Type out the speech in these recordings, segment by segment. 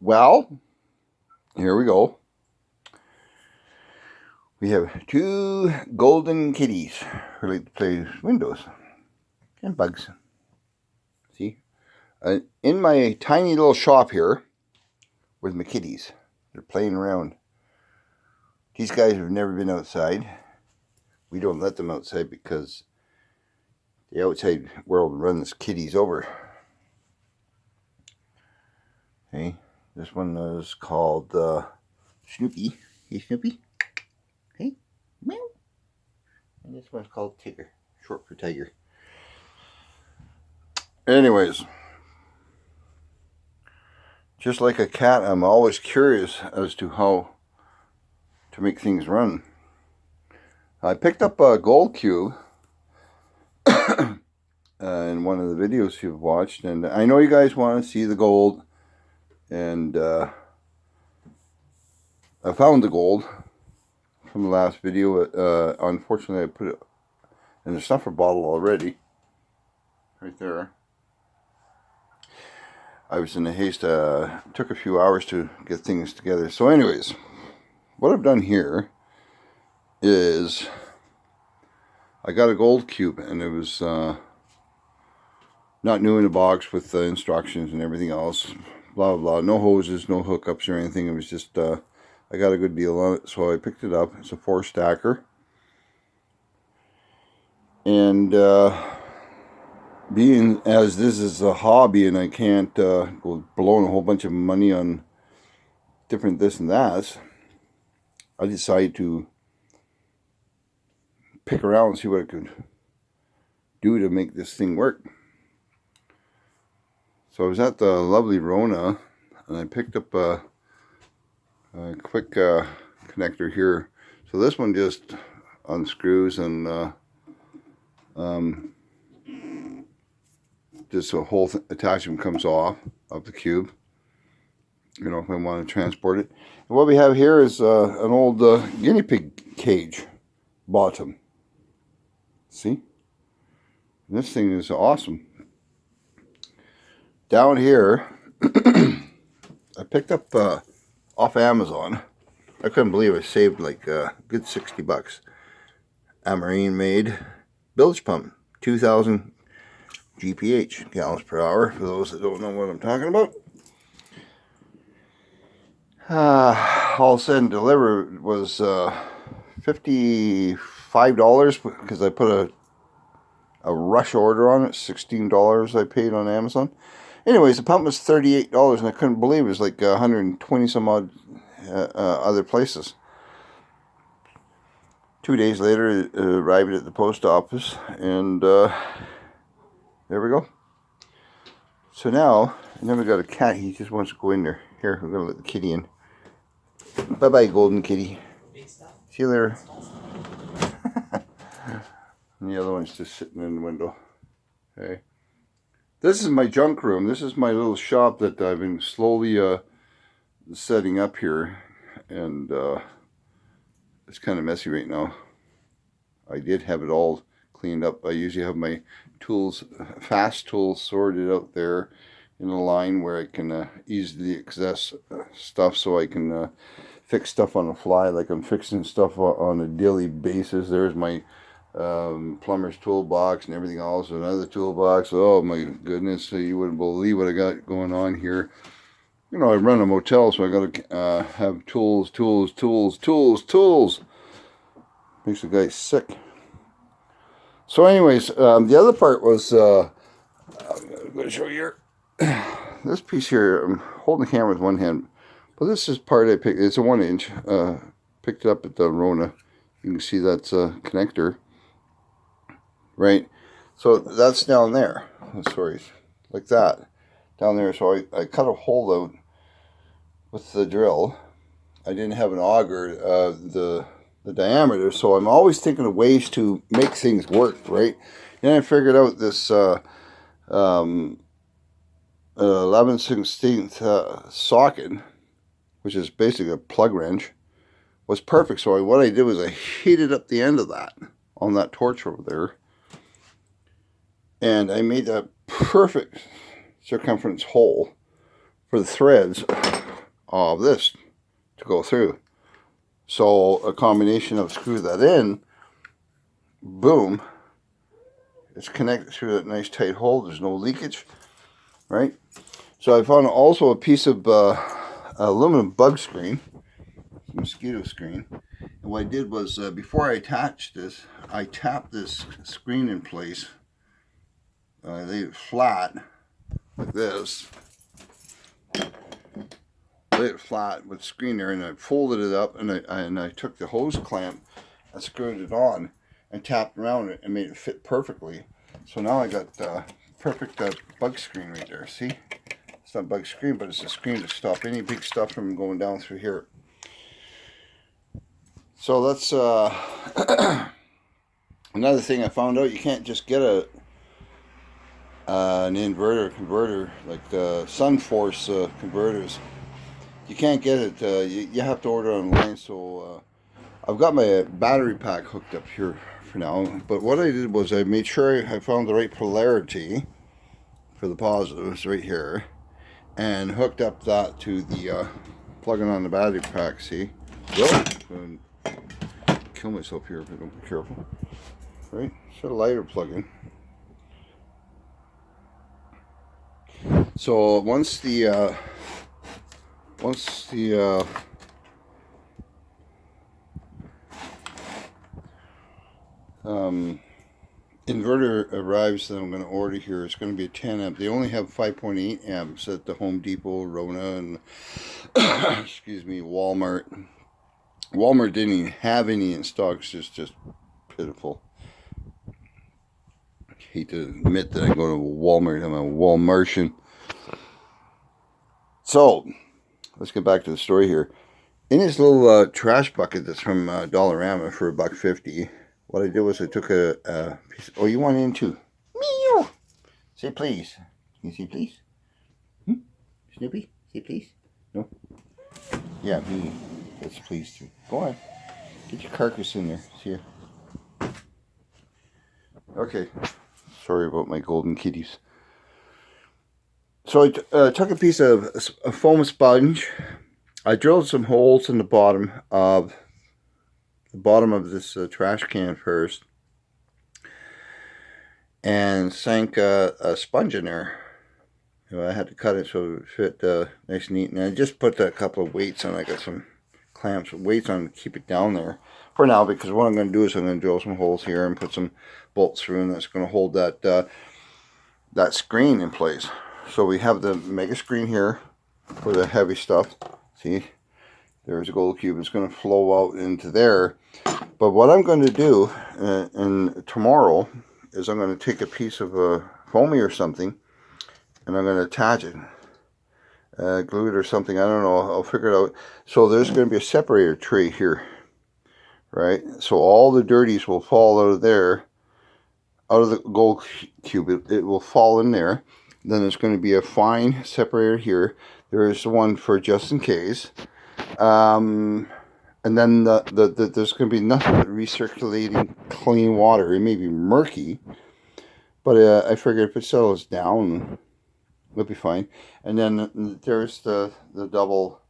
Well, here we go. We have two golden kitties who like to play with windows and bugs. See? In my tiny little shop here with my kitties. They're playing around. These guys have never been outside. We don't let them outside because the outside world runs kitties over. Okay, this one is called Snoopy. Hey, Snoopy. Hey, meow. And this one's called Tigger, short for tiger. Anyways, just like a cat, I'm always curious as to how to make things run. I picked up a gold cube in one of the videos you've watched, and I know you guys want to see the gold, and I found the gold from the last video. Unfortunately, I put it in the snuffer bottle already, right there. I was in a haste. Took a few hours to get things together. So anyways, what I've done here is I got a gold cube, and it was not new in the box with the instructions and everything else. Blah, blah, blah. No hoses, no hookups or anything. It was just, I got a good deal on it, so I picked it up. It's a 4-stacker. And being as this is a hobby and I can't go blowing a whole bunch of money on different this and that, I decided to pick around and see what I could do to make this thing work. So I was at the lovely Rona, and I picked up a quick connector here. So this one just unscrews, and just a whole attachment comes off of the cube, you know, if I want to transport it. And what we have here is an old guinea pig cage bottom. See? This thing is awesome. Down here, I picked up off Amazon. I couldn't believe I saved like a good $60. Armature made bilge pump, 2,000 GPH, gallons per hour, for those that don't know what I'm talking about. All said and delivered was $55 because I put a rush order on it. $16 I paid on Amazon. Anyways, the pump was $38, and I couldn't believe it was like 120 some odd other places. 2 days later, it arrived at the post office, and there we go. So now, I never got a cat. He just wants to go in there. Here, we're going to let the kitty in. Bye-bye, golden kitty. See you later. And the other one's just sitting in the window. Okay. This is my junk room. This is my little shop that I've been slowly setting up here. And it's kind of messy right now. I did have it all cleaned up. I usually have my tools, fast tools, sorted out there in a line where I can easily access stuff, so I can fix stuff on the fly, like I'm fixing stuff on a daily basis. There's my plumber's toolbox and everything else. Another toolbox. Oh my goodness, you wouldn't believe what I got going on here. You know, I run a motel, so I got to have tools. Makes the guy sick. So anyways, the other part was, I'm going to show you here. This piece here, I'm holding the camera with one hand, but this is part I picked. It's a 1-inch. Picked it up at the Rona. You can see that's a connector, right? So that's down there. Oh, sorry, like that, down there. So I cut a hole out with the drill. I didn't have an auger, the diameter, so I'm always thinking of ways to make things work, right? And I figured out this 11/16 socket, which is basically a plug wrench, was perfect. So what I did was I heated up the end of that on that torch over there, and I made that perfect circumference hole for the threads of this to go through. So a combination of screw that in, boom, it's connected through that nice tight hole. There's no leakage, right? So I found also a piece of aluminum bug screen, mosquito screen. And what I did was, before I attached this, I tapped this screen in place. I laid it flat like this. Laid it flat with the screen there, and I folded it up, and I took the hose clamp and screwed it on and tapped around it and made it fit perfectly. So now I got perfect bug screen right there. See? It's not a bug screen, but it's a screen to stop any big stuff from going down through here. So that's another thing I found out. You can't just get an inverter converter like the SunForce converters. You can't get it. You have to order online. So I've got my battery pack hooked up here for now. But what I did was I made sure I found the right polarity for the positives right here, and hooked up that to the plugging on the battery pack. See, and kill myself here if I don't be careful. Right, so lighter plug-in. So once the inverter arrives that I'm going to order here, it's going to be a 10 amp. They only have 5.8 amps at the Home Depot, Rona, and excuse me, Walmart. Walmart didn't even have any in stock. It's just pitiful. I hate to admit that I go to Walmart. I'm a Walmartian. So let's get back to the story here. In this little trash bucket that's from Dollarama for $1.50, what I did was I took a piece. Oh, you want in too? Meow. Say please. Can you say please? Snoopy, say please. No. Yeah, me. That's please too. Go on. Get your carcass in there. See ya. Okay. Sorry about my golden kitties. So I took a piece of a foam sponge. I drilled some holes in the bottom of this trash can first, and sank a sponge in there. You know, I had to cut it so it fit nice and neat, and I just put a couple of weights on. I got some clamps with weights on to keep it down there for now, because what I'm going to do is I'm going to drill some holes here and put some bolts through, and that's going to hold that that screen in place. So we have the mega screen here for the heavy stuff. See, there's a gold cube. It's going to flow out into there. But what I'm going to do and tomorrow is I'm going to take a piece of foamy or something, and I'm going to attach it, glue it or something. I don't know. I'll figure it out. So there's going to be a separator tray here, right? So all the dirties will fall out of there, out of the gold cube. It will fall in there. Then there's going to be a fine separator here. There is one for just in case. And then there's going to be nothing but recirculating clean water. It may be murky, but I figured if it settles down, it'll be fine. And then there's the double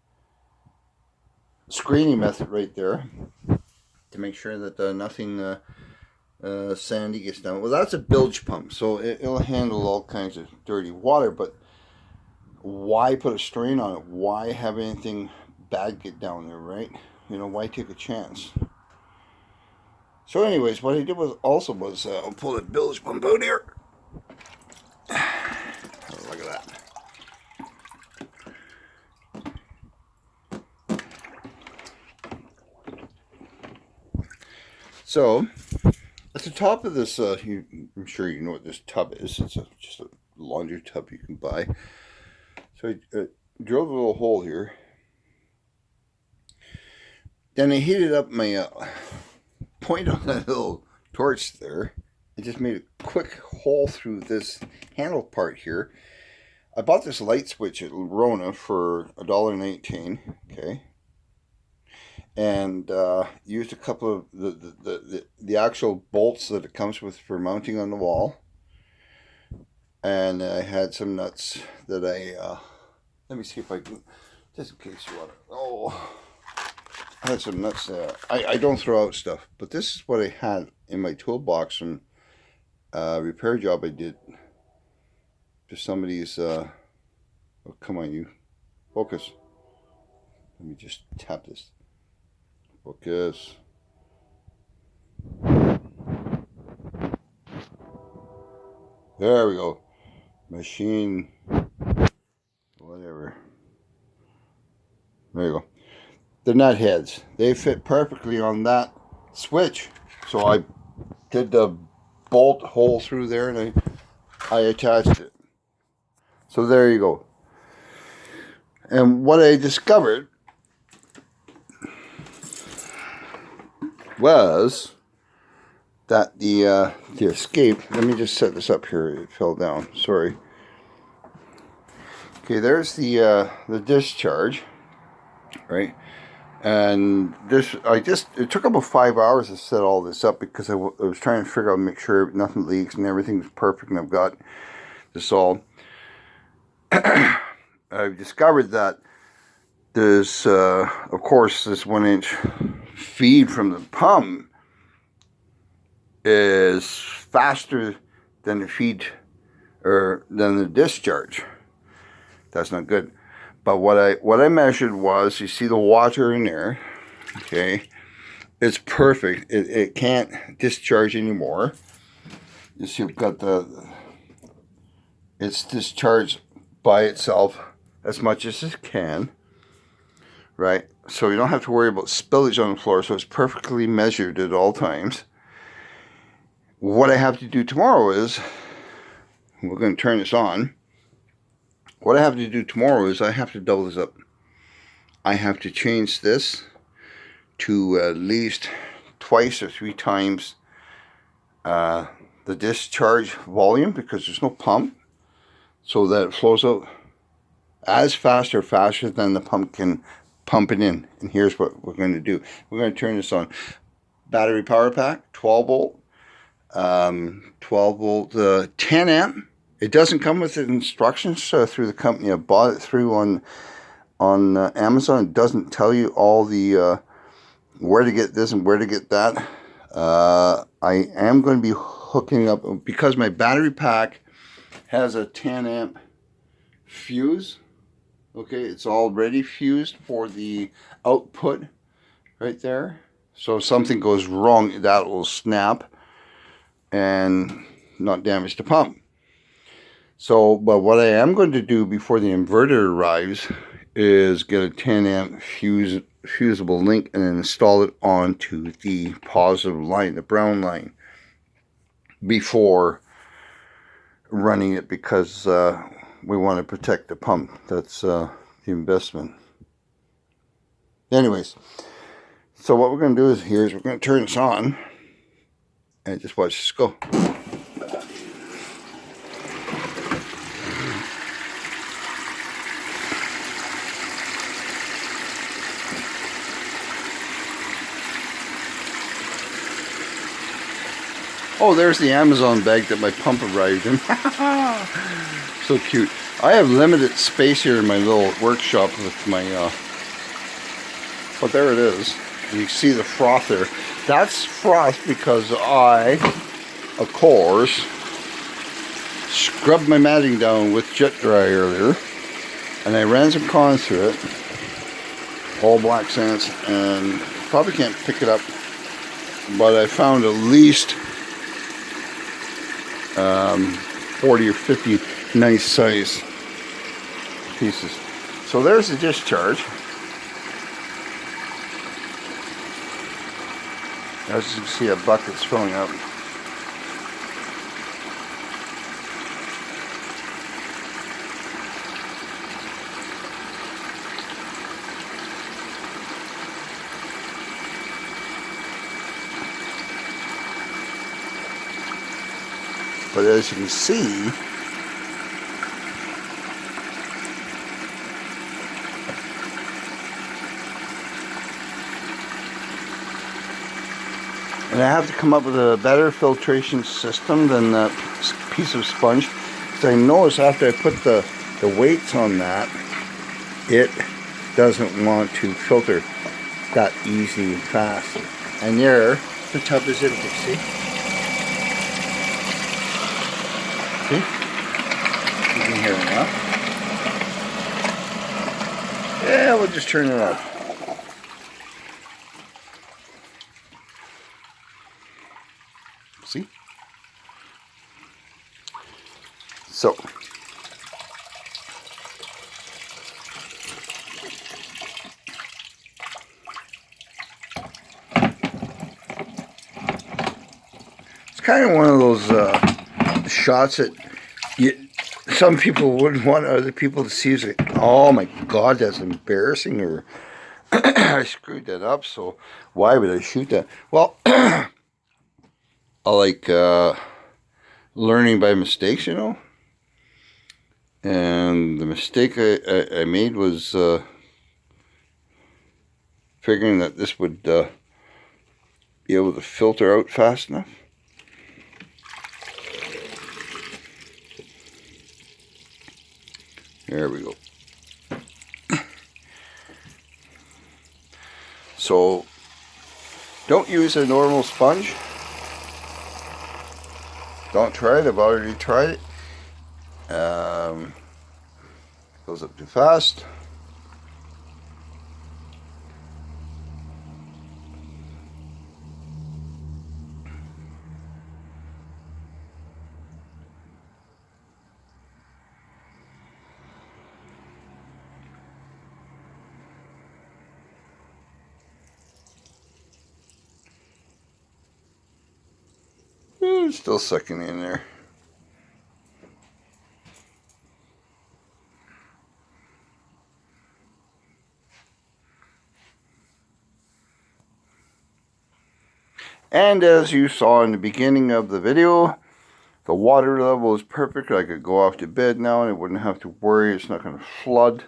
screening method right there to make sure that nothing sandy gets down. Well, that's a bilge pump, so it'll handle all kinds of dirty water, but why put a strain on it? Why have anything bad get down there, right? You know, why take a chance? So anyways, what I did was I'll pull the bilge pump out here. Oh, look at that. So at the top of this, I'm sure you know what this tub is. It's just a laundry tub you can buy. So I drilled a little hole here. Then I heated up my point on that little torch there. I just made a quick hole through this handle part here. I bought this light switch at Rona for $1.19. Okay. And used a couple of the actual bolts that it comes with for mounting on the wall, and I had some nuts that I let me see if I can Just in case you want to. Oh, I had some nuts there. I don't throw out stuff, but this is what I had in my toolbox from a repair job I did to somebody's. Oh, come on, you. Focus. Let me just tap this. Focus. There we go. Machine. Whatever. There you go. The nut heads. They fit perfectly on that switch. So I did the bolt hole through there and I attached it. So there you go. And what I discovered was that the escape, let me just set this up here, it fell down, sorry. Okay, there's the discharge, right? And this, it took about 5 hours to set all this up because I was trying to figure out, make sure nothing leaks and everything's perfect, and I've got this all. I've discovered that there's, of course, this 1-inch feed from the pump is faster than the feed, or than the discharge. That's not good. But what I measured was, you see the water in there, okay? It's perfect. It can't discharge anymore. You see, you've got it's discharged by itself as much as it can, right? So you don't have to worry about spillage on the floor, so it's perfectly measured at all times. What I have to do tomorrow is, we're going to turn this on. What I have to do tomorrow is I have to double this up. I have to change this to at least twice or 3 times the discharge volume, because there's no pump, so that it flows out as fast or faster than the pump can pump it in. And here's what we're going to do. We're going to turn this on. Battery power pack, 12 volt, 10 amp. It doesn't come with the instructions through the company. I bought it through on Amazon. It doesn't tell you all the where to get this and where to get that. I am going to be hooking up, because my battery pack has a 10 amp fuse. Okay, it's already fused for the output right there. So if something goes wrong, that will snap and not damage the pump. So, but what I am going to do before the inverter arrives is get a 10 amp fusible link and then install it onto the positive line, the brown line, before running it, because we want to protect the pump. That's the investment. Anyways, so what we're going to do is we're going to turn this on and just watch this go. Oh, there's the Amazon bag that my pump arrived in. So cute. I have limited space here in my little workshop with my, but there it is. You can see the froth there. That's froth because I, of course, scrubbed my matting down with jet dry earlier, and I ran some cons through it, all black sands, and probably can't pick it up, but I found at least 40 or 50 nice size pieces. So there's the discharge. As you can see, a bucket's filling up. But as you can see, and I have to come up with a better filtration system than that piece of sponge, because I noticed after I put the weights on that, it doesn't want to filter that easy and fast. And there, the tub is empty, see? See? You can hear it now. Yeah, we'll just turn it up. See? So, it's kind of one of those shots that some people wouldn't want other people to see. It's like, oh my God, that's embarrassing, or I screwed that up, so why would I shoot that? Well, I like learning by mistakes, you know. And the mistake I made was figuring that this would be able to filter out fast enough. There we go. So, don't use a normal sponge. Don't try it. I've already tried it. Goes up too fast. Still sucking in there. And as you saw in the beginning of the video, the water level is perfect. I could go off to bed now and I wouldn't have to worry it's not going to flood,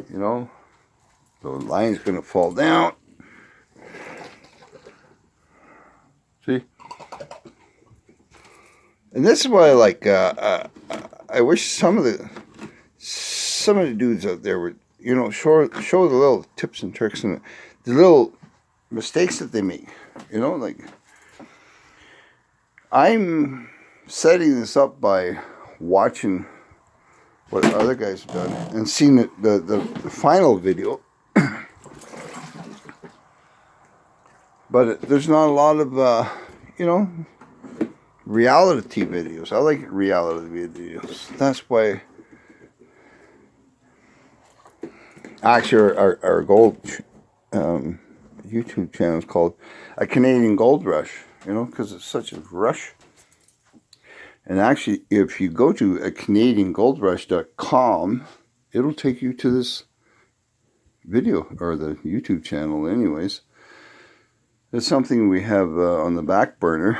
you know. The line's going to fall down. See? And this is why I like, I wish some of the dudes out there would, you know, show the little tips and tricks and the little mistakes that they make. You know, like, I'm setting this up by watching what other guys have done and seeing the final video. But there's not a lot of, you know, reality videos. I like reality videos. That's why, actually, our gold YouTube channel is called A Canadian Gold Rush, you know, because it's such a rush. And actually, if you go to acanadiangoldrush.com, it'll take you to this video, or the YouTube channel anyways. It's something we have on the back burner.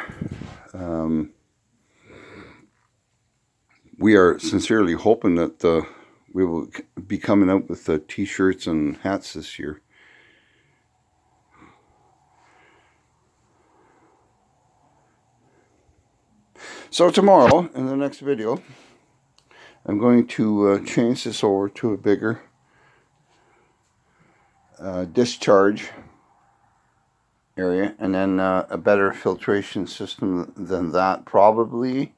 We are sincerely hoping that we will be coming out with t-shirts and hats this year. So tomorrow, in the next video, I'm going to change this over to a bigger discharge area, and then a better filtration system than that, probably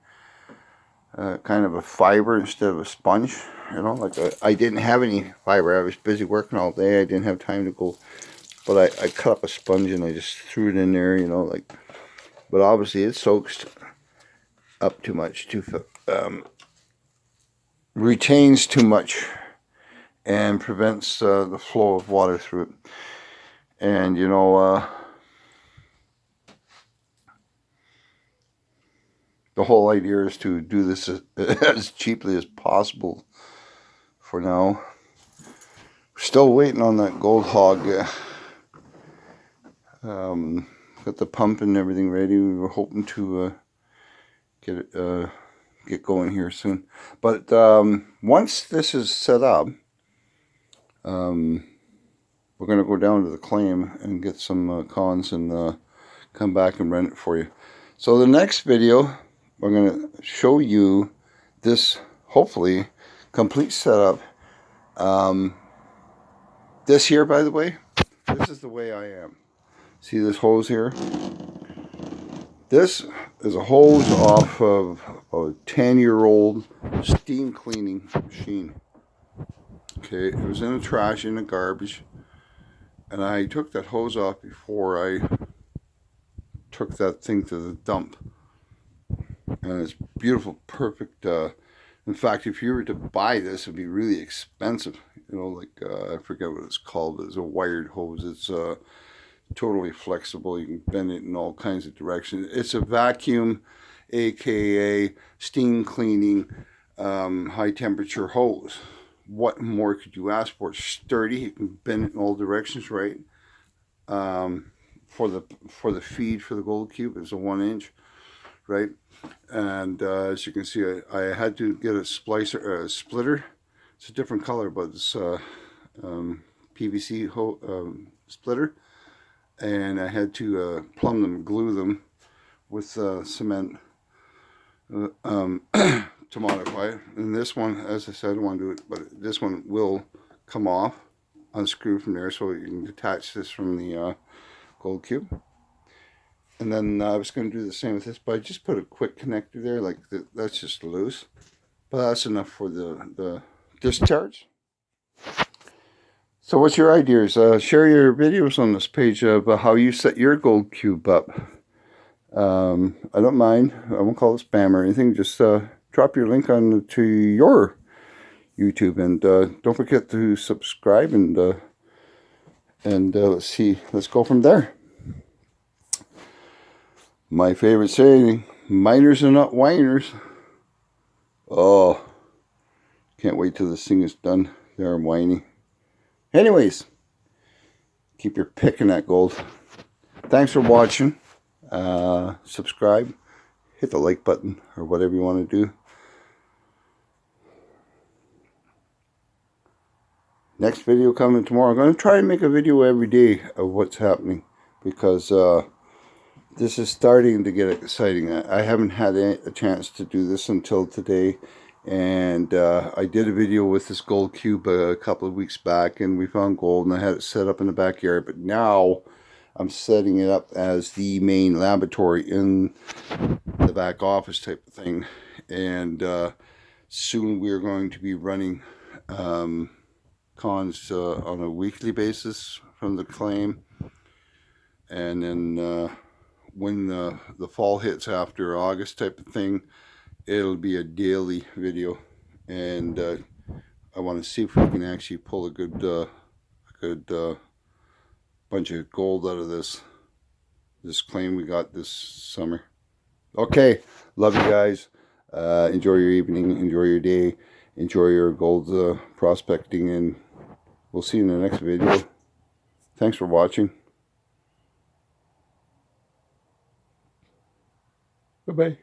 kind of a fiber instead of a sponge, you know. Like I didn't have any fiber. I was busy working all day. I didn't have time to go, but I cut up a sponge and I just threw it in there, you know, like. But obviously it soaks up too much, retains too much, and prevents the flow of water through it. And you know, the whole idea is to do this as cheaply as possible for now. Still waiting on that gold hog. Got the pump and everything ready. We were hoping to get going here soon. But once this is set up, we're going to go down to the claim and get some cons and come back and run it for you. So the next video, we're going to show you this, hopefully, complete setup. This here, by the way, this is the way I am. See this hose here? This is a hose off of a 10-year-old steam cleaning machine. Okay, it was in the trash, in the garbage, and I took that hose off before I took that thing to the dump. And it's beautiful, perfect. In fact, if you were to buy this, it'd be really expensive. You know, like I forget what it's called. It's a wired hose. It's totally flexible. You can bend it in all kinds of directions. It's a vacuum, aka steam cleaning, high temperature hose. What more could you ask for? It's sturdy. You can bend it in all directions, right? For the feed for the gold cube is a 1-inch, right? And as you can see, I had to get a splicer, a splitter. It's a different color, but it's PVC splitter, and I had to plumb them, glue them with cement to modify it. And this one, as I said, I don't want to do it, but this one will come off, unscrew from there, so you can detach this from the gold cube. And then I was going to do the same with this, but I just put a quick connector there, like that's just loose. But that's enough for the discharge. So what's your ideas? Share your videos on this page about how you set your gold cube up. I don't mind. I won't call it spam or anything. Just drop your link on to your YouTube, and don't forget to subscribe, and let's see. Let's go from there. My favorite saying, miners are not whiners. Oh, can't wait till this thing is done. They're whiny. Anyways, keep your picking that gold. Thanks for watching. Subscribe. Hit the like button or whatever you want to do. Next video coming tomorrow. I'm going to try to make a video every day of what's happening, because this is starting to get exciting. I haven't had a chance to do this until today, and I did a video with this gold cube a couple of weeks back, and we found gold, and I had it set up in the backyard. But now I'm setting it up as the main laboratory in the back office type of thing, and soon we're going to be running cons on a weekly basis from the claim, and then when the fall hits after August type of thing, it'll be a daily video. And I want to see if we can actually pull a good bunch of gold out of this claim we got this summer. Okay, love you guys. Enjoy your evening, enjoy your day, enjoy your gold prospecting, and we'll see you in the next video. Thanks for watching. Bye-bye.